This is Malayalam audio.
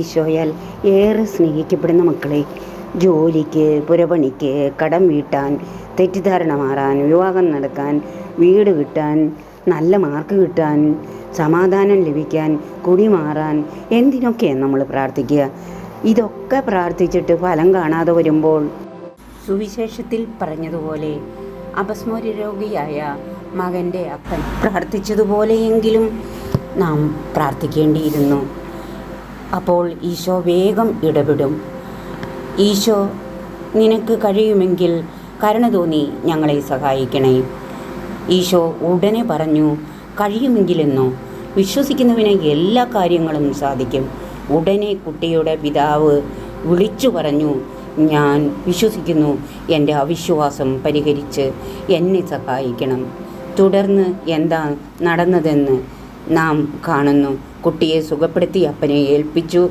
ഈശോയാൽ ഏറെ സ്നേഹിക്കപ്പെടുന്ന മക്കളെ, ജോലിക്ക്, പുരപണിക്ക്, കടം വീട്ടാൻ, തെറ്റിദ്ധാരണ മാറാൻ, വിവാഹം നടക്കാൻ, വീട് കിട്ടാൻ, നല്ല മാർക്ക് കിട്ടാൻ, സമാധാനം ലഭിക്കാൻ, കുടി മാറാൻ, എന്തിനൊക്കെയാണ് നമ്മൾ പ്രാർത്ഥിക്കുക. ഇതൊക്കെ പ്രാർത്ഥിച്ചിട്ട് ഫലം കാണാതെ വരുമ്പോൾ സുവിശേഷത്തിൽ പറഞ്ഞതുപോലെ അപസ്മാരരോഗിയായ മകൻ്റെ അപ്പൻ പ്രാർത്ഥിച്ചതുപോലെയെങ്കിലും നാം പ്രാർത്ഥിക്കേണ്ടിയിരുന്നു. അപ്പോൾ ഈശോ വേഗം ഇടപെടും. ഈശോ, നിനക്ക് കഴിയുമെങ്കിൽ കരുണ തോന്നി ഞങ്ങളെ സഹായിക്കണേ. ഈശോ ഉടനെ പറഞ്ഞു, കഴിയുമെങ്കിലെന്നോ? വിശ്വസിക്കുന്നവന് എല്ലാ കാര്യങ്ങളും സാധിക്കും. ഉടനെ കുട്ടിയുടെ പിതാവ് വിളിച്ചു പറഞ്ഞു, ഞാൻ വിശ്വസിക്കുന്നു, എൻ്റെ അവിശ്വാസം പരിഹരിച്ച് എന്നെ സഹായിക്കണം. തുടർന്ന് എന്താ നടന്നതെന്ന് നാം കാണുന്നു. കുട്ടിയെ സുഖപ്പെടുത്തി അപ്പനെ ഏൽപ്പിച്ചു.